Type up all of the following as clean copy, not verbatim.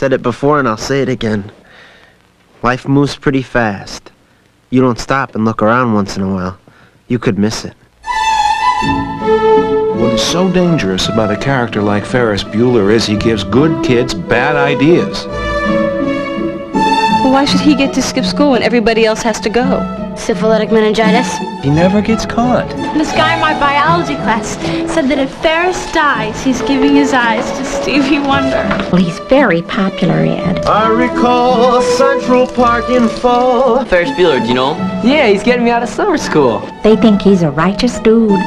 Said it before and I'll say it again. Life moves pretty fast. You don't stop and look around once in a while, you could miss it. What is so dangerous about a character like Ferris Bueller is he gives good kids bad ideas. Well, why should he get to skip school when everybody else has to go? Syphilitic meningitis. He never gets caught. This guy in my biology class said that if Ferris dies, he's giving his eyes to Stevie Wonder. Well, he's very popular, Ed. I recall Central Park in fall. Ferris Bueller, do you know him? Yeah, he's getting me out of summer school. They think he's a righteous dude.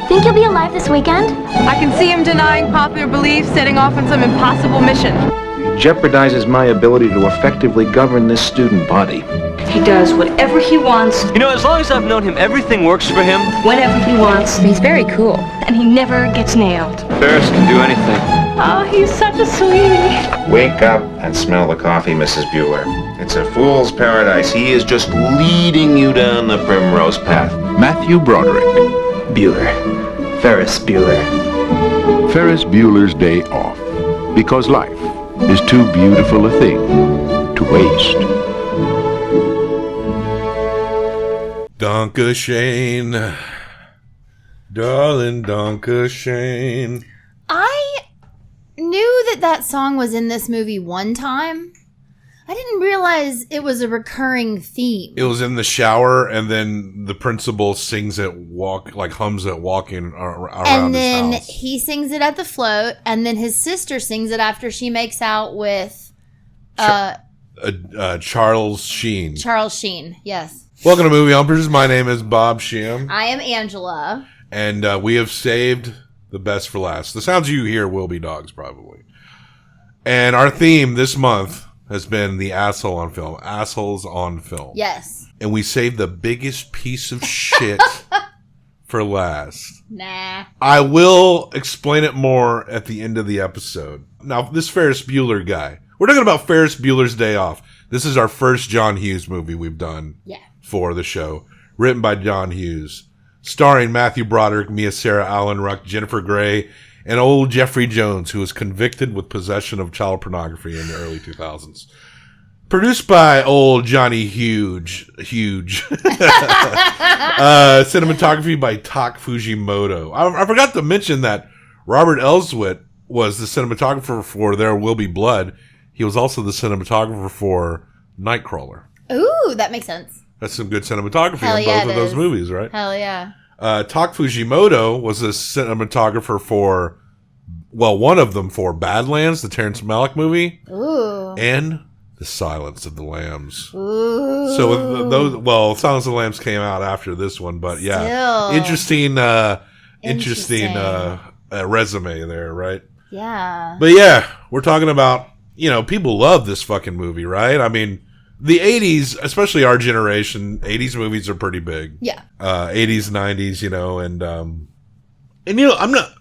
Think you'll be alive this weekend? I can see him denying popular belief, setting off on some impossible mission. He jeopardizes my ability to effectively govern this student body. He does whatever he wants, You know, as long as I've known him, everything works for him. whenever he wants. He's very cool. And he never gets nailed. Ferris can do anything. Oh, he's such a sweetie. Wake up and smell the coffee, Mrs. Bueller. It's a fool's paradise. He is just leading you down the primrose path. Matthew Broderick. Bueller. Ferris Bueller. Ferris Bueller's Day Off. Because life is too beautiful a thing to waste. Donka Shane. Darling Donka Shane. I knew that song was in this movie one time. I didn't realize it was a recurring theme. It was in the shower, and then the principal sings it, hums it walking around And then his house. he sings it at the float, and then his sister sings it after she makes out with Charles Sheen. Charles Sheen. Yes. Welcome to Movie Humpers. My name is Bob Sheehan, I am Angela. and we have saved the best for last. The sounds you hear will be dogs, probably. And our theme this month has been the asshole on film. Assholes on film. Yes. And we saved the biggest piece of shit for last. Nah. I will explain it more at the end of the episode. Now, this Ferris Bueller guy. We're talking about Ferris Bueller's Day Off. This is our first John Hughes movie we've done for the show. Written by John Hughes. Starring Matthew Broderick, Sara, Alan Ruck, Jennifer Grey, and old Jeffrey Jones, who was convicted with possession of child pornography in the early 2000s. Produced by old Johnny Huge. Cinematography by Tak Fujimoto. I forgot to mention that Robert Elswit was the cinematographer for There Will Be Blood. He was also the cinematographer for Nightcrawler. Ooh, that makes sense. That's some good cinematography Hell on yeah, both of it those is. movies, right? Hell yeah. Tak Fujimoto was the cinematographer for, one of them for Badlands, the Terrence Malick movie. Ooh. And The Silence of the Lambs. Ooh. So those, Silence of the Lambs came out after this one, but yeah. Still. Interesting resume there, right? Yeah. But yeah, we're talking about, people love this fucking movie, right? I mean, the 80s, especially our generation, 80s movies are pretty big. Yeah. 80s, 90s,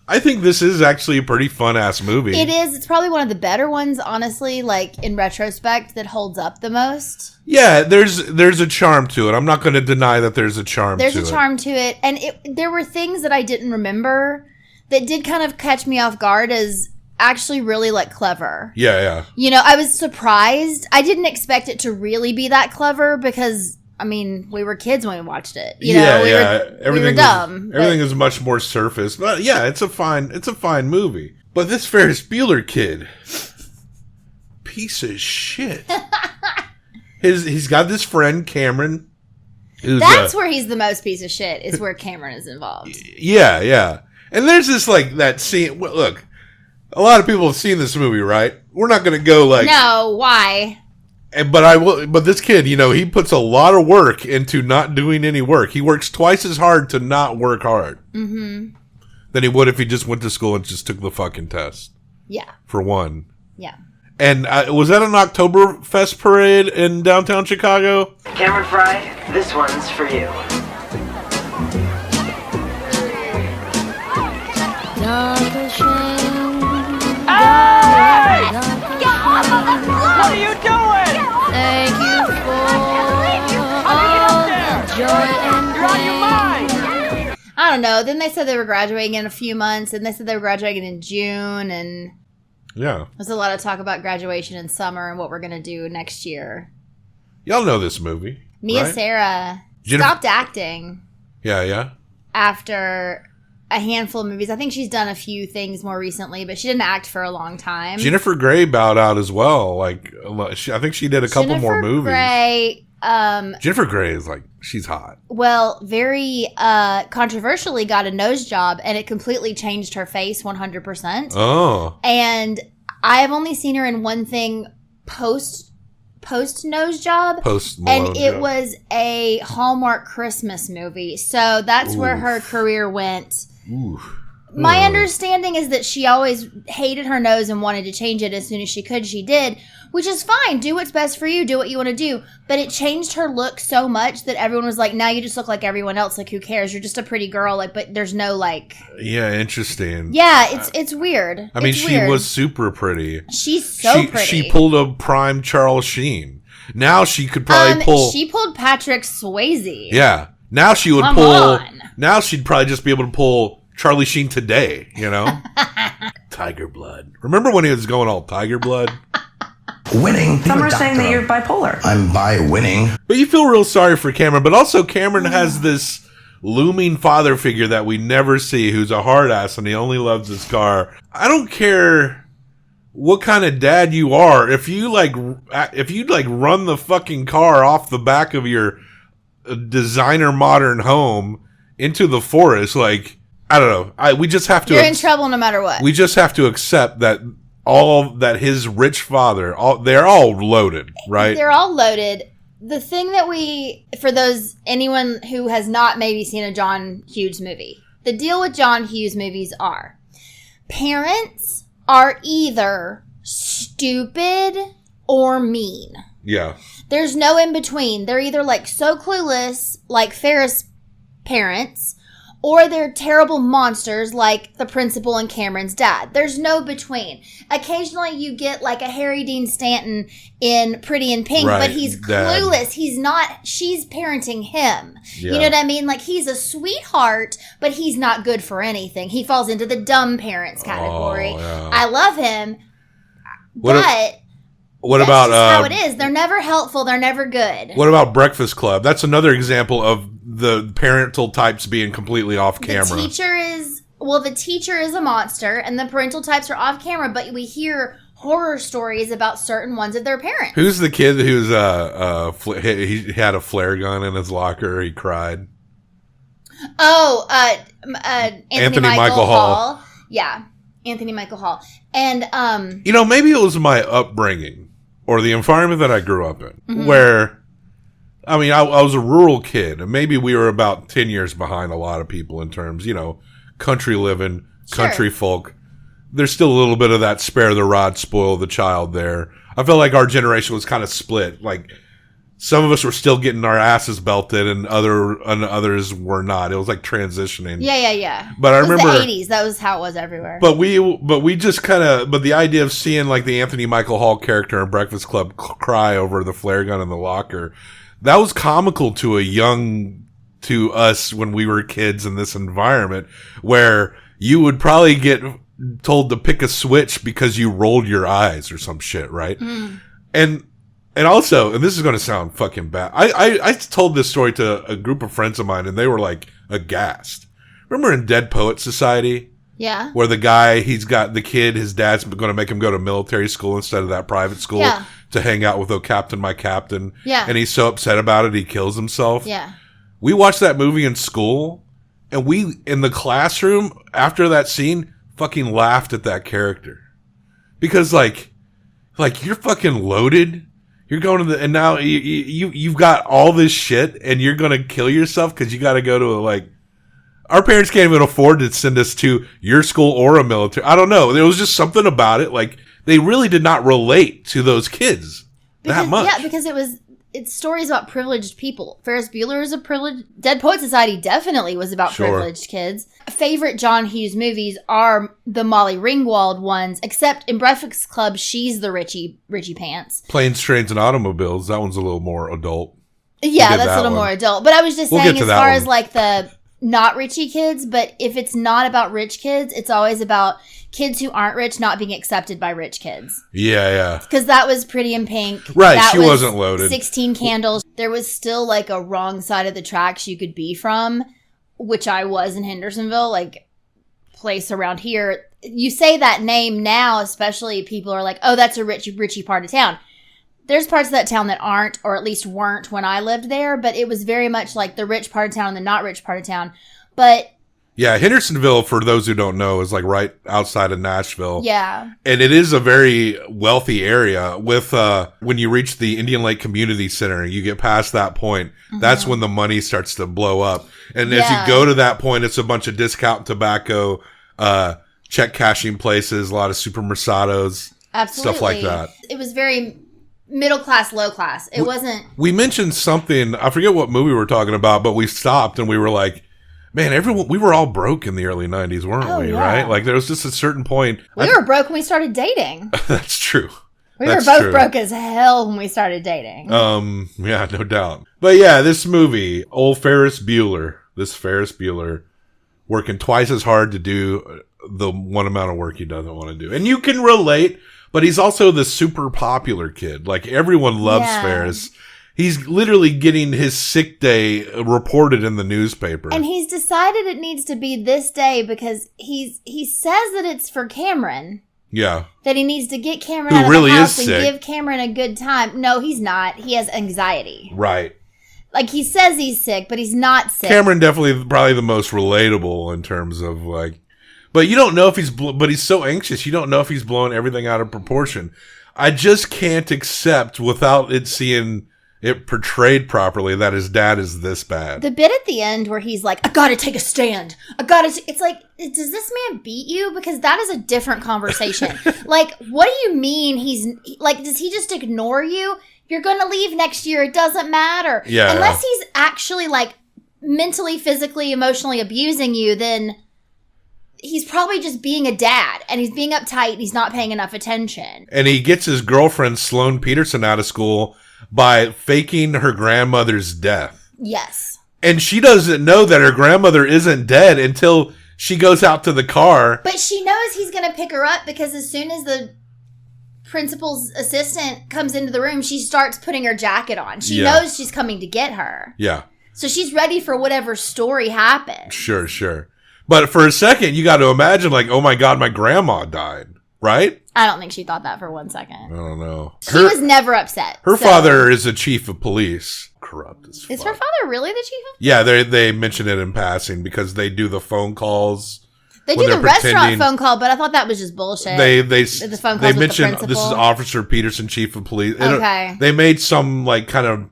I think this is actually a pretty fun ass movie. It is. It's probably one of the better ones, honestly, like in retrospect, that holds up the most. Yeah, there's a charm to it. I'm not going to deny that there's a charm to it. There's a charm to it. And there were things that I didn't remember that did kind of catch me off guard as actually really clever. Yeah. I was surprised. I didn't expect it to really be that clever because, we were kids when we watched it. We were dumb. Everything is much more surface. But yeah, it's a fine movie. But this Ferris Bueller kid, piece of shit. He's got this friend, Cameron. That's where he's the most piece of shit, is where Cameron is involved. Yeah. And there's this that scene. Look, a lot of people have seen this movie, right? We're not going to go No, why? But this kid, he puts a lot of work into not doing any work. He works twice as hard to not work hard than he would if he just went to school and just took the fucking test. Yeah. For one. Yeah. And was that an Oktoberfest parade in downtown Chicago? Cameron Fry, this one's for you. Hey! Get off of the floor! What are you doing? Thank you for all the joy and You're out of your mind! I don't know. Then they said they were graduating in a few months, and they said they were graduating in June, and Yeah. There's a lot of talk about graduation in summer and what we're going to do next year. Y'all know this movie. Mia right? Sara stopped acting. Yeah. After a handful of movies. I think she's done a few things more recently, but she didn't act for a long time. Jennifer Grey bowed out as well. Like, I think she did a couple more movies. Jennifer Grey is like, she's hot. Well, very controversially got a nose job, and it completely changed her face 100%. Oh. And I have only seen her in one thing post nose job, and it was a Hallmark Christmas movie. So that's where her career went. My understanding is that she always hated her nose and wanted to change it as soon as she could. She did, which is fine. Do what's best for you. Do what you want to do. But it changed her look so much that everyone was like, now you just look like everyone else. Like, who cares? You're just a pretty girl. Like, but there's no like. Yeah, interesting. Yeah, it's weird. I mean, she was super pretty. She's so pretty. She pulled a prime Charles Sheen. Now she could probably pull. She pulled Patrick Swayze. Yeah. Now she would pull. Now she'd probably just be able to pull Charlie Sheen today, you know? Tiger Blood. Remember when he was going all Tiger Blood? Winning. Some are saying that you're bipolar. I'm winning. But you feel real sorry for Cameron. But also Cameron has this looming father figure that we never see, who's a hard ass and he only loves his car. I don't care what kind of dad you are. If you run the fucking car off the back of your designer modern home into the forest, like, I don't know. We just have to. You're in trouble no matter what. We just have to accept that that his rich father, they're all loaded, right? They're all loaded. The thing that for anyone who has not maybe seen a John Hughes movie, the deal with John Hughes movies are parents are either stupid or mean. Yeah. There's no in between. They're either like so clueless, like Ferris parents, or they're terrible monsters like the principal and Cameron's dad. There's no between. Occasionally you get like a Harry Dean Stanton in Pretty in Pink, but he's clueless. He's not, she's parenting him. Yeah. You know what I mean? Like, he's a sweetheart, but he's not good for anything. He falls into the dumb parents category. Oh, yeah. I love him, but what that's about just how it is. They're never helpful. They're never good. What about Breakfast Club? That's another example of the parental types being completely off camera. The teacher is a monster, and the parental types are off camera, but we hear horror stories about certain ones of their parents. Who's the kid who's he had a flare gun in his locker? He cried. Oh, Anthony Michael Hall. Yeah, Anthony Michael Hall. And maybe it was my upbringing or the environment that I grew up in, where, I mean, I was a rural kid, and maybe we were about 10 years behind a lot of people in terms, country living, country folk. There's still a little bit of that spare the rod, spoil the child there. I felt like our generation was kind of split. Like, some of us were still getting our asses belted, and others were not. It was like transitioning. Yeah. But I remember the 80s. That was how it was everywhere. But we just kind of. But the idea of seeing like the Anthony Michael Hall character in Breakfast Club cry over the flare gun in the locker, that was comical to us when we were kids in this environment, where you would probably get told to pick a switch because you rolled your eyes or some shit, right? And also, and this is going to sound fucking bad, I told this story to a group of friends of mine, and they were like aghast. Remember in Dead Poet Society? Yeah. Where the guy, he's got the kid, his dad's going to make him go to military school instead of that private school to hang out with, oh, Captain, my captain. Yeah. And he's so upset about it, he kills himself. Yeah. We watched that movie in school, and we, in the classroom, after that scene, fucking laughed at that character. Because, like you're fucking loaded. You're going to and now you've got all this shit, and you're going to kill yourself because you got to go to our parents can't even afford to send us to your school or a military. I don't know. There was just something about it. Like, they really did not relate to those kids that much. Yeah, because it's stories about privileged people. Ferris Bueller is a privileged. Dead Poet Society definitely was about privileged kids. Favorite John Hughes movies are the Molly Ringwald ones, except in Breakfast Club, she's the Richie Pants. Planes, Trains, and Automobiles. That one's a little more adult. Yeah, that's a little more adult. But I was just saying, as far as like the not Richie kids, but if it's not about rich kids, it's always about kids who aren't rich not being accepted by rich kids. Yeah. Because that was Pretty in Pink. Right, that she wasn't loaded. 16 Candles. There was still like a wrong side of the tracks you could be from, which I was in Hendersonville, like place around here. You say that name now, especially people are like, oh, that's a richy part of town. There's parts of that town that aren't, or at least weren't when I lived there, but it was very much like the rich part of town and the not rich part of town. But yeah, Hendersonville, for those who don't know, is like right outside of Nashville. yeah. And it is a very wealthy area with, when you reach the Indian Lake Community Center, you get past that point, that's when the money starts to blow up. And as you go to that point, it's a bunch of discount tobacco, check cashing places, a lot of super mercados, stuff like that. It was very middle class, low class. It wasn't. We mentioned something, I forget what movie we were talking about, but we stopped and we were like, man, we were all broke in the early 90s, weren't we? Yeah. Right? Like, there was just a certain point. We were broke when we started dating. That's true. We were both broke as hell when we started dating. Yeah, no doubt. But yeah, this movie, old Ferris Bueller, working twice as hard to do the one amount of work he doesn't want to do. And you can relate, but he's also the super popular kid. Like, everyone loves Ferris. He's literally getting his sick day reported in the newspaper. And he's decided it needs to be this day because he says that it's for Cameron. Yeah. That he needs to get Cameron out of the house and give Cameron a good time. No, he's not. He has anxiety. Right. Like, he says he's sick, but he's not sick. Cameron definitely probably the most relatable in terms of, like... But you don't know if but he's so anxious, you don't know if he's blowing everything out of proportion. I just can't accept, without it seeing it portrayed properly, that his dad is this bad. The bit at the end where he's like, I gotta take a stand. It's like, does this man beat you? Because that is a different conversation. Like, what do you mean does he just ignore you? You're gonna leave next year. It doesn't matter. Yeah. Unless he's actually like mentally, physically, emotionally abusing you, then he's probably just being a dad, and he's being uptight, and he's not paying enough attention. And he gets his girlfriend, Sloane Peterson, out of school by faking her grandmother's death. Yes. And she doesn't know that her grandmother isn't dead until she goes out to the car. But she knows he's going to pick her up because as soon as the principal's assistant comes into the room, she starts putting her jacket on. She knows she's coming to get her. Yeah. So she's ready for whatever story happens. Sure. But for a second, you got to imagine, like, oh my God, my grandma died, right? I don't think she thought that for 1 second. I don't know. She was never upset. Her father is a chief of police. Corrupt as fuck. Is her father really the chief of police? Yeah, they mention it in passing because they do the phone calls. They do the restaurant phone call, but I thought that was just bullshit. The phone calls with the principal. This is Officer Peterson, chief of police. Okay. They made some, like, kind of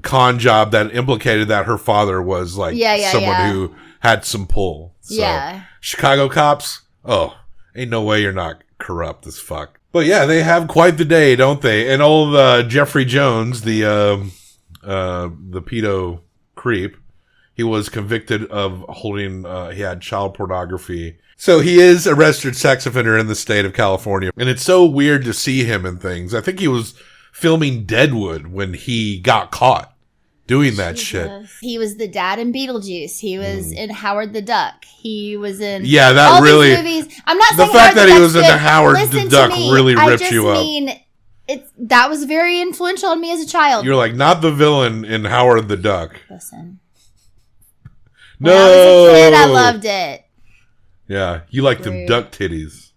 con job that implicated that her father was, like, someone who had some pull. So, Chicago cops, ain't no way you're not corrupt as fuck. But yeah, they have quite the day, don't they? And old Jeffrey Jones, the pedo creep, he was convicted of holding, he had child pornography. So he is a registered sex offender in the state of California. And it's so weird to see him in things. I think he was filming Deadwood when he got caught doing that shit. He was the dad in Beetlejuice. He was in Howard the Duck. He was in these movies. I'm not saying the fact that he was in the Howard the Duck really ripped you up. That was very influential on me as a child. You're like, not the villain in Howard the Duck. Listen. No. When I was a kid, I loved it. Yeah, you like them duck titties.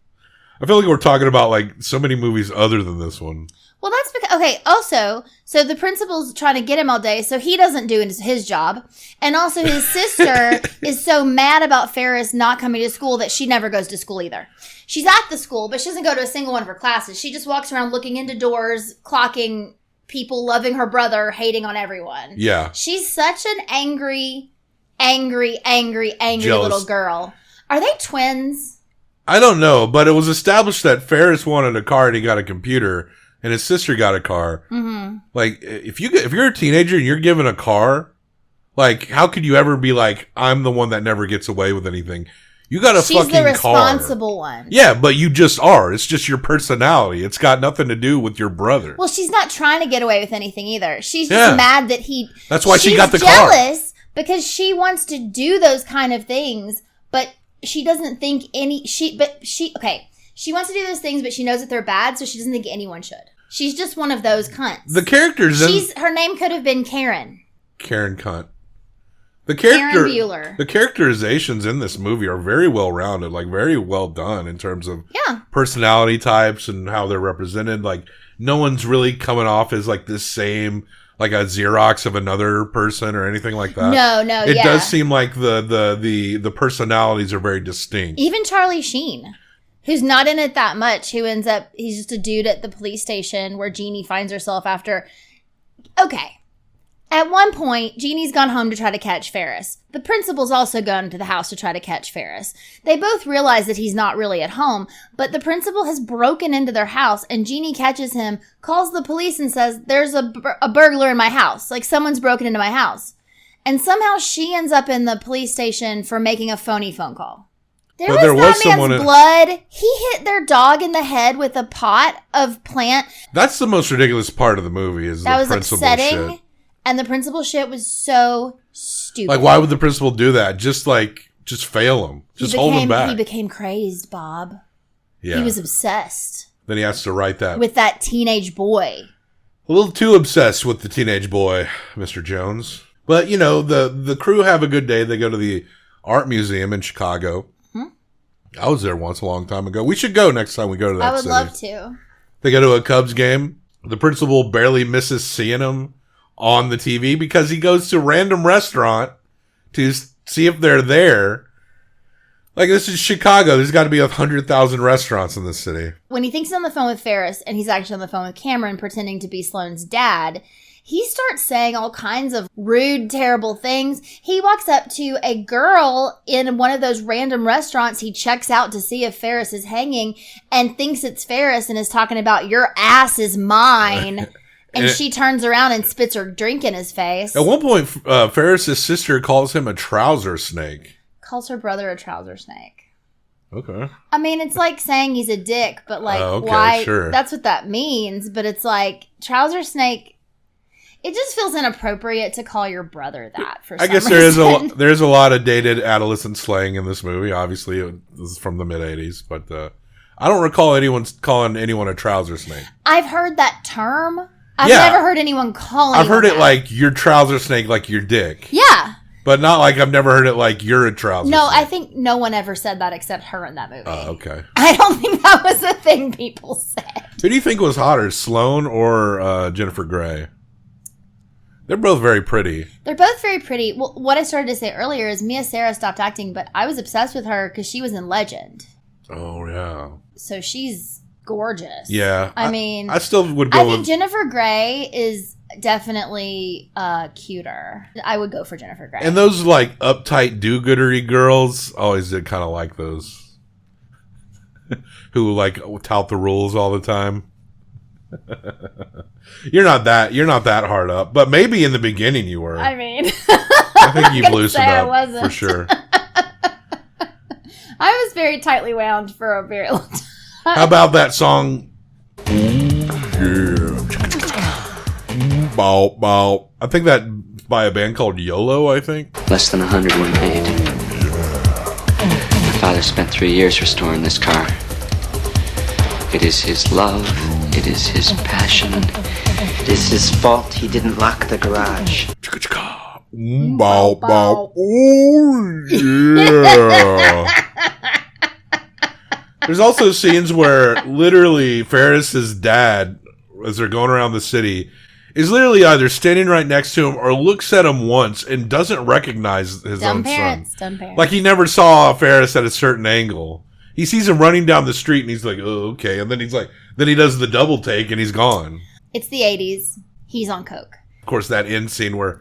I feel like we're talking about like so many movies other than this one. Well, that's because, okay, also, so the principal's trying to get him all day, so he doesn't do his job. And also his sister is so mad about Ferris not coming to school that she never goes to school either. She's at the school, but she doesn't go to a single one of her classes. She just walks around looking into doors, clocking people, loving her brother, hating on everyone. Yeah. She's such an angry Jealous little girl. Are they twins? I don't know, but it was established that Ferris wanted a car and he got a computer. And his sister got a car. Mm-hmm. Like, if you're a teenager and you're given a car, like, how could you ever be like, I'm the one that never gets away with anything? You got a fucking car. She's the responsible one. Yeah, but you just are. It's just your personality. It's got nothing to do with your brother. Well, she's not trying to get away with anything either. She's just mad that That's why she got the car. She's jealous because she wants to do those kind of things, but she doesn't think she wants to do those things, but she knows that they're bad, so she doesn't think anyone should. She's just one of those cunts. The characters... Her name could have been Karen. Karen Cunt. Karen Bueller. The characterizations in this movie are very well rounded, like very well done in terms of personality types and how they're represented. Like, no one's really coming off as like this same, like a Xerox of another person or anything like that. No, It does seem like the personalities are very distinct. Even Charlie Sheen, who's not in it that much, who ends up, he's just a dude at the police station where Jeannie finds herself after. Okay. At one point, Jeannie's gone home to try to catch Ferris. The principal's also gone to the house to try to catch Ferris. They both realize that he's not really at home, but the principal has broken into their house, and Jeannie catches him, calls the police, and says, there's a burglar in my house. Like, someone's broken into my house. And somehow she ends up in the police station for making a phony phone call. There was that man's blood. He hit their dog in the head with a pot of plant. That's the most ridiculous part of the movie is the principal shit. And the principal shit was so stupid. Like, why would the principal do that? Just fail him. Just hold him back. He became crazed, Bob. Yeah. He was obsessed. Then he has to write that. With that teenage boy. A little too obsessed with the teenage boy, Mr. Jones. But, you know, the crew have a good day. They go to the art museum in Chicago. I was there once a long time ago. We should go next time we go to that city. I would love to. They go to a Cubs game. The principal barely misses seeing him on the TV because he goes to a random restaurant to see if they're there. Like, this is Chicago. There's got to be 100,000 restaurants in this city. When he thinks he's on the phone with Ferris and he's actually on the phone with Cameron pretending to be Sloane's dad, he starts saying all kinds of rude, terrible things. He walks up to a girl in one of those random restaurants. He checks out to see if Ferris is hanging and thinks it's Ferris and is talking about, your ass is mine. And she turns around and spits her drink in his face. At one point, Ferris's sister calls him a trouser snake. Calls her brother a trouser snake. Okay. I mean, it's like saying he's a dick, but like, why? Sure. That's what that means. But it's like, trouser snake, it just feels inappropriate to call your brother that for some reason. I guess there's a lot of dated adolescent slang in this movie. Obviously, this is from the mid-'80s, but I don't recall anyone calling anyone a trouser snake. I've heard that term. I've never heard anyone calling it. I've heard it like your trouser snake, like your dick. Yeah. But not like I've never heard it like you're a trouser snake. No, I think no one ever said that except her in that movie. Oh, okay. I don't think that was a thing people said. Who do you think was hotter, Sloane or Jennifer Grey? They're both very pretty. They're both very pretty. Well, what I started to say earlier is Sara stopped acting, but I was obsessed with her because she was in Legend. Oh, yeah. So she's gorgeous. Yeah. I mean, I still would go I think Jennifer Grey is definitely cuter. I would go for Jennifer Grey. And those like uptight do-goodery girls, always did kind of like those who like tout the rules all the time. You're not that hard up, but maybe in the beginning you were. I mean, I think you've loosened up for sure. I was very tightly wound for a very long time. How about that song? Bow, bow. I think that by a band called YOLO, I think. Less than 100 were made. My father spent 3 years restoring this car. It is his love. It is his passion. It is his fault he didn't lock the garage. Bow, bow. Oh, yeah. There's also scenes where literally Ferris's dad, as they're going around the city, is literally either standing right next to him or looks at him once and doesn't recognize his own son. Dumb parents. Like he never saw Ferris at a certain angle. He sees him running down the street and he's like, oh, okay. And then then he does the double take and he's gone. It's the 80s. He's on coke. Of course, that end scene where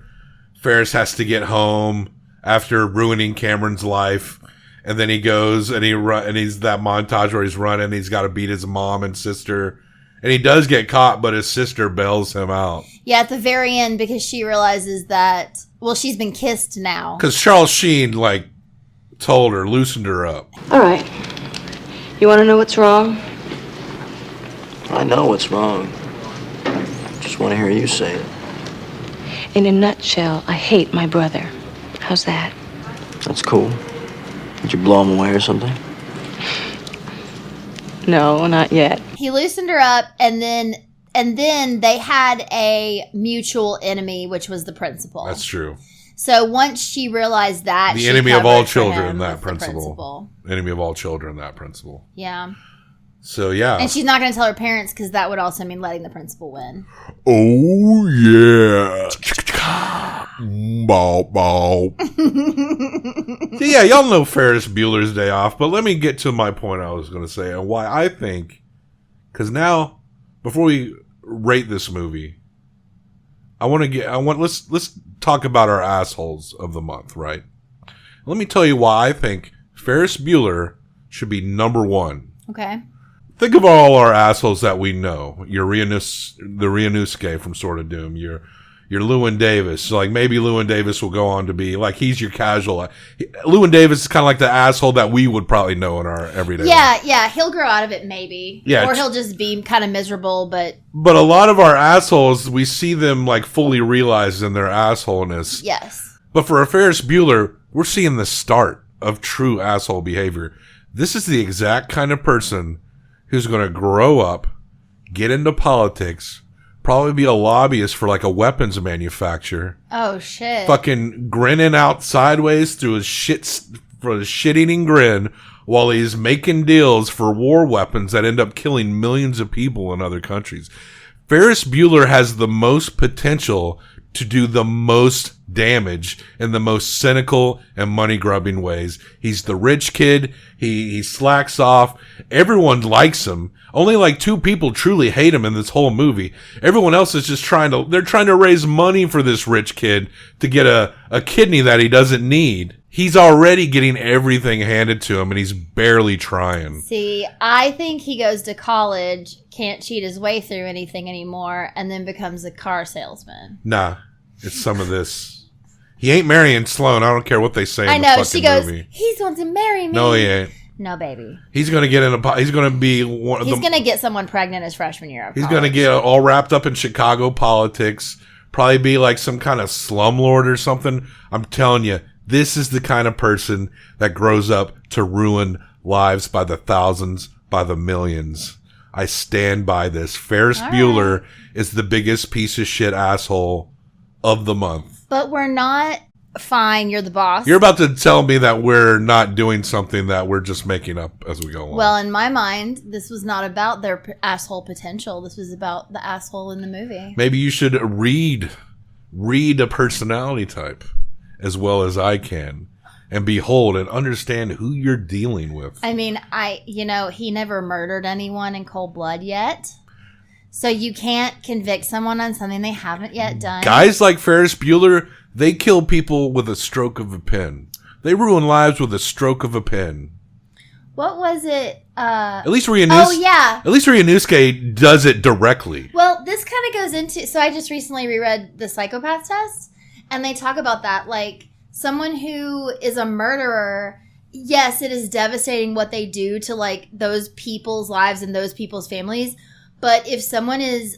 Ferris has to get home after ruining Cameron's life. And then he goes and he's that montage where he's running. He's got to beat his mom and sister. And he does get caught, but his sister bails him out. Yeah, at the very end, because she realizes that, well, she's been kissed now. Because Charles Sheen, told her, loosened her up. All right. You want to know what's wrong? I know what's wrong. Just want to hear you say it. In a nutshell, I hate my brother. How's that? That's cool. Did you blow him away or something? No, not yet. He loosened her up, and then they had a mutual enemy, which was the principal. That's true. So once she realized that, The she enemy of all covered for children, him that with the principle. Enemy of all children, that principle. Yeah. So, yeah. And she's not going to tell her parents because that would also mean letting the principal win. Oh, yeah. Bow, bow. So, yeah, y'all know Ferris Bueller's Day Off, but let me get to my point I was going to say and why I think, because now, before we rate this movie, let's talk about our assholes of the month, right? Let me tell you why I think Ferris Bueller should be number one. Okay. Think of all our assholes that we know. Your the Ryunosuke from Sword of Doom. Your Llewyn Davis. Like, maybe Llewyn Davis will go on to be, like, he's your casual. Llewyn Davis is kind of like the asshole that we would probably know in our everyday life. Yeah, he'll grow out of it maybe. Yeah, or he'll just be kind of miserable, but a lot of our assholes, we see them, like, fully realized in their assholeness. yes. But for a Ferris Bueller, we're seeing the start of true asshole behavior. This is the exact kind of person who's going to grow up, get into politics, probably be a lobbyist for like a weapons manufacturer. Oh, shit. Fucking grinning out sideways through his shit-eating grin while he's making deals for war weapons that end up killing millions of people in other countries. Ferris Bueller has the most potential to do the most damage in the most cynical and money-grubbing ways. He's the rich kid. He slacks off. Everyone likes him. Only like 2 people truly hate him in this whole movie. Everyone else is just trying to raise money for this rich kid to get a kidney that he doesn't need. He's already getting everything handed to him, and he's barely trying. See, I think he goes to college, can't cheat his way through anything anymore, and then becomes a car salesman. Nah, it's some of this. He ain't marrying Sloane. I don't care what they say in I know, the she fucking goes, movie. he's going to marry me. No, he ain't. No, baby. He's going to be one of He's going to get someone pregnant his freshman year of He's college. going to get all wrapped up in Chicago politics. Probably be like some kind of slumlord or something. I'm telling you, this is the kind of person that grows up to ruin lives by the thousands, by the millions. I stand by this. Ferris Bueller is the biggest piece of shit asshole of the month. But we're not fine. You're the boss. You're about to tell me that we're not doing something that we're just making up as we go along. Well, in my mind, this was not about their asshole potential. This was about the asshole in the movie. Maybe you should read a personality type as well as I can and behold and understand who you're dealing with. I mean, he never murdered anyone in cold blood yet. So you can't convict someone on something they haven't yet done. Guys like Ferris Bueller, they kill people with a stroke of a pen. They ruin lives with a stroke of a pen. What was it? At least Ryunosuke. Oh, yeah. At least Ryunosuke does it directly. Well, this kind of goes into... So I just recently reread the psychopath test, and they talk about that. Like, someone who is a murderer, yes, it is devastating what they do to, like, those people's lives and those people's families. But if someone is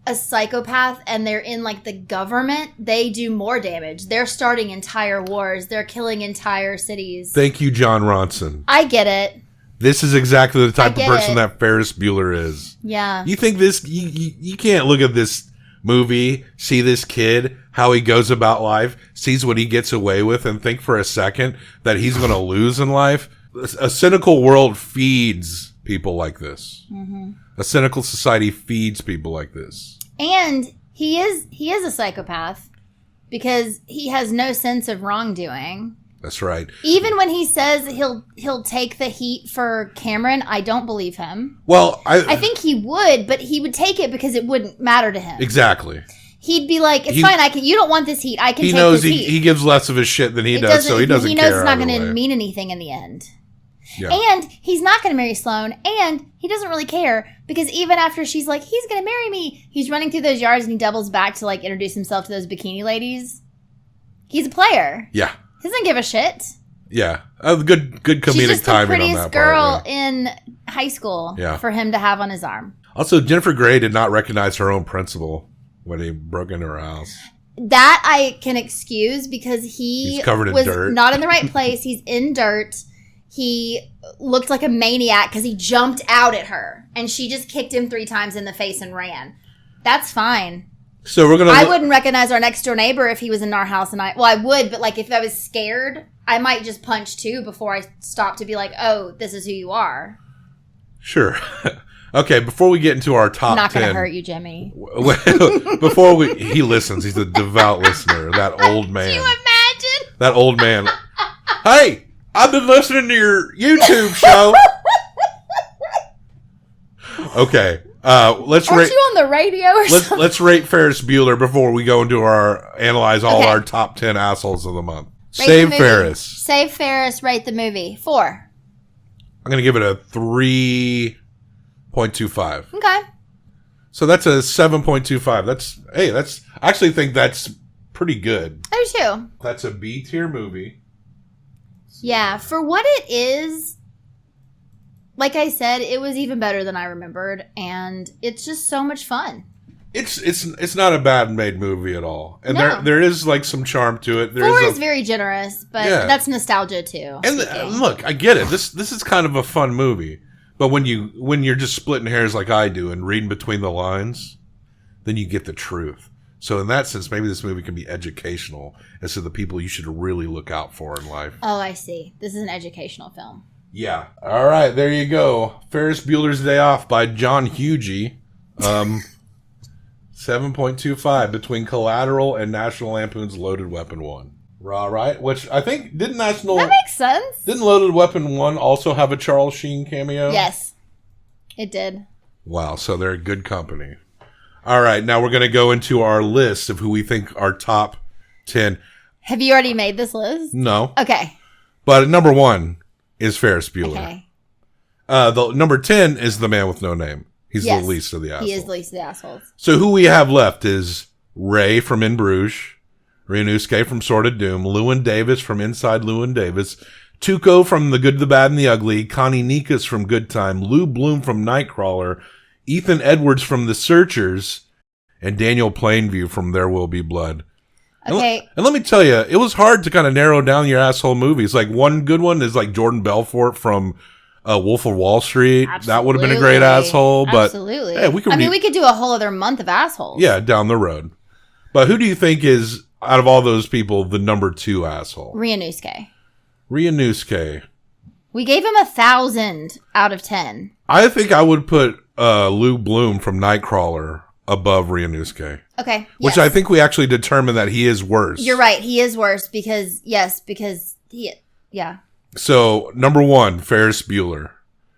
a psychopath and they're in, like, the government, they do more damage. They're starting entire wars. They're killing entire cities. Thank you, John Ronson. I get it. This is exactly the type of person that Ferris Bueller is. Yeah. You think this... You can't look at this movie, see this kid, how he goes about life, sees what he gets away with, and think for a second that he's going to lose in life. A cynical world feeds people like this. Mm-hmm. A cynical society feeds people like this. And he is a psychopath because he has no sense of wrongdoing. That's right. Even when he says he'll take the heat for Cameron, I don't believe him. Well, I think he would, but he would take it because it wouldn't matter to him. Exactly. He'd be like, "It's fine. You don't want this heat. I can take this heat." He knows he gives less of a shit than he does, so he doesn't care. He knows it's not going to mean anything in the end. Yeah. And he's not going to marry Sloane, and he doesn't really care because even after she's like, "He's going to marry me," he's running through those yards and he doubles back to like introduce himself to those bikini ladies. He's a player. Yeah. He doesn't give a shit. Yeah. Good comedic She's just timing the on prettiest that girl part, in high school Yeah. for him to have on his arm. Also, Jennifer Grey did not recognize her own principal when he broke into her house. that I can excuse because he's covered in was dirt. not in the right place. He's in dirt. He looked like a maniac because he jumped out at her and she just kicked him 3 times in the face and ran. That's fine. So we're gonna. I wouldn't recognize our next door neighbor if he was in our house and I would, but like if I was scared, I might just punch 2 before I stop to be like, oh, this is who you are. Sure. Okay, before we get into our top 10. I'm not going to hurt you, Jimmy. He listens. He's a devout listener. That old man. Can you imagine? That old man. Hey, I've been listening to your YouTube show. Okay. Let's Aren't rate. you on the radio or something? Let's rate Ferris Bueller before we go into our analyze all our top 10 assholes of the month. Rate Save the movie. Ferris. Save Ferris. Rate the movie. 4. I'm gonna give it a 3.25. Okay. So that's a 7.25. That's I actually think that's pretty good. I do too. That's a B tier movie. Yeah, for what it is, like I said, it was even better than I remembered, and it's just so much fun. It's not a bad made movie at all, and No. there is like some charm to it. 4 is very generous, but Yeah. that's nostalgia too. And look, I get it. This is kind of a fun movie, but when you're just splitting hairs like I do and reading between the lines, then you get the truth. So in that sense, maybe this movie can be educational as to the people you should really look out for in life. Oh, I see. This is an educational film. Yeah. All right, there you go. Ferris Bueller's Day Off by John Hughes. 7.25 between Collateral and National Lampoon's Loaded Weapon 1. All right, which I think that makes sense. Didn't Loaded Weapon 1 also have a Charles Sheen cameo? Yes, it did. Wow, so they're good company. All right, now we're going to go into our list of who we think our top 10. Have you already made this list? No. Okay. But number 1 is Ferris Bueller. Okay. The number 10 is The Man with No Name. He's Yes, the least of the assholes. He is the least of the assholes. So who we have left is Ray from In Bruges, Ryunosuke from Sword of Doom, Llewyn Davis from Inside Llewyn Davis, Tuco from The Good, the Bad, and the Ugly, Connie Nikas from Good Time, Lou Bloom from Nightcrawler, Ethan Edwards from The Searchers, and Daniel Plainview from There Will Be Blood. Okay. And let me tell you, it was hard to kind of narrow down your asshole movies. Like one good one is like Jordan Belfort from Wolf of Wall Street. Absolutely. That would have been a great asshole. But absolutely. Hey, we could do a whole other month of assholes. Yeah, down the road. But who do you think is, out of all those people, the number 2 asshole? Ryunosuke. Ryunosuke. We gave him 1,000 out of 10. I think I would put Lou Bloom from Nightcrawler above Ryunosuke. Okay. Which yes. I think we actually determined that he is worse. You're right. He is worse because yeah. So, number 1, Ferris Bueller.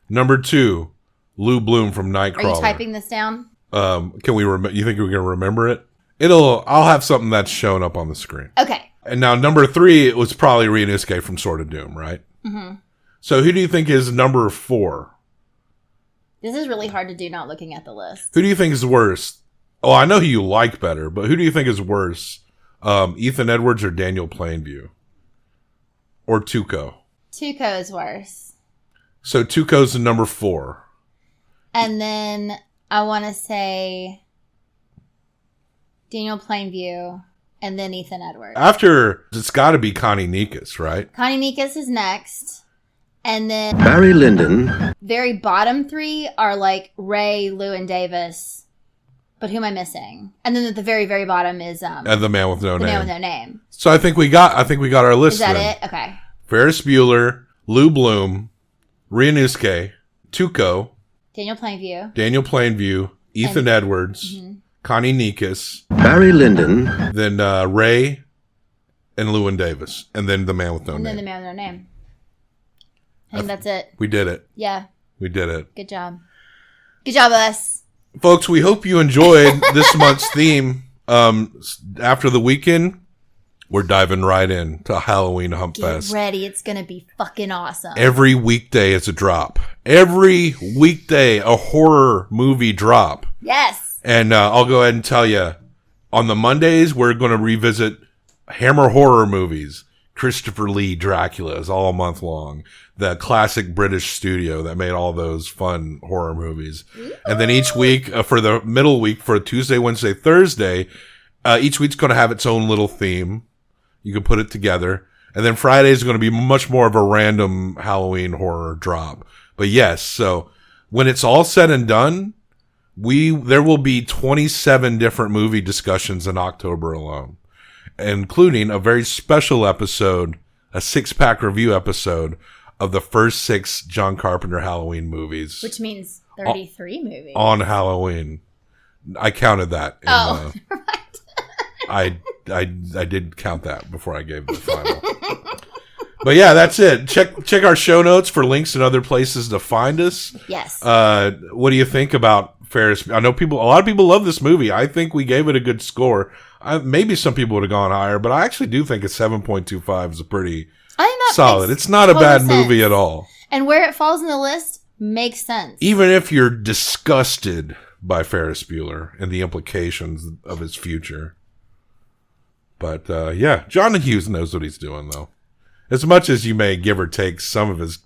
Number 2, Lou Bloom from Nightcrawler. Are you typing this down? Can we? You think we're gonna remember it? I'll have something that's shown up on the screen. Okay. And now number 3, it was probably Ryunosuke from Sword of Doom, right? Mm-hmm. So who do you think is number 4? This is really hard to do not looking at the list. Who do you think is worse? Oh, I know who you like better, but who do you think is worse? Ethan Edwards or Daniel Plainview? Or Tuco? Tuco is worse. So Tuco's the number 4. And then I want to say Daniel Plainview and then Ethan Edwards. After, it's got to be Connie Nikas, right? Connie Nikas is next. And then Barry Lyndon. very bottom 3 are like Ray, Llewyn Davis. But who am I missing? And then at the very, very bottom is And The Man with No The Name. Man with No Name. So I think we got our list. Is that then. it? Okay. Ferris Bueller, Lou Bloom, Ryunosuke, Tuco, Daniel Plainview, Ethan Edwards, Connie Nikas, Barry Lyndon. then Ray, and Llewyn Davis, and then The Man with No And Name. then The Man with No Name. I think that's it. We did it. Yeah. We did it. Good job. Good job, us. Folks, we hope you enjoyed this month's theme. After the weekend, we're diving right in to Halloween Hump Get Fest. ready. It's going to be fucking awesome. Every weekday is a drop. Every weekday, a horror movie drop. Yes. And I'll go ahead and tell you, on the Mondays, we're going to revisit Hammer horror movies. Christopher Lee Dracula is all month long. The classic British studio that made all those fun horror movies. And then each week, for the middle week, for Tuesday, Wednesday, Thursday, Each week's going to have its own little theme. You can put it together. And then Friday is going to be much more of a random Halloween horror drop. But yes, so when it's all said and done, there will be 27 different movie discussions in October alone, including a very special episode, a 6-pack review episode of the first 6 John Carpenter Halloween movies. Which means 33 movies. On Halloween. I counted that. I did count that before I gave the final. But yeah, that's it. Check our show notes for links and other places to find us. Yes. What do you think about Ferris? I know a lot of people love this movie. I think we gave it a good score. Maybe some people would have gone higher, but I actually do think a 7.25 is a pretty solid. It's not a bad movie at all. And where it falls in the list makes sense. Even if you're disgusted by Ferris Bueller and the implications of his future. But yeah, John Hughes knows what he's doing, though. As much as you may give or take some of his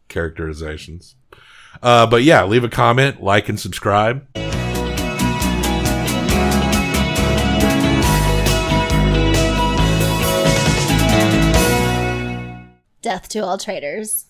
characterizations. But yeah, leave a comment, like, and subscribe. Death to all traitors.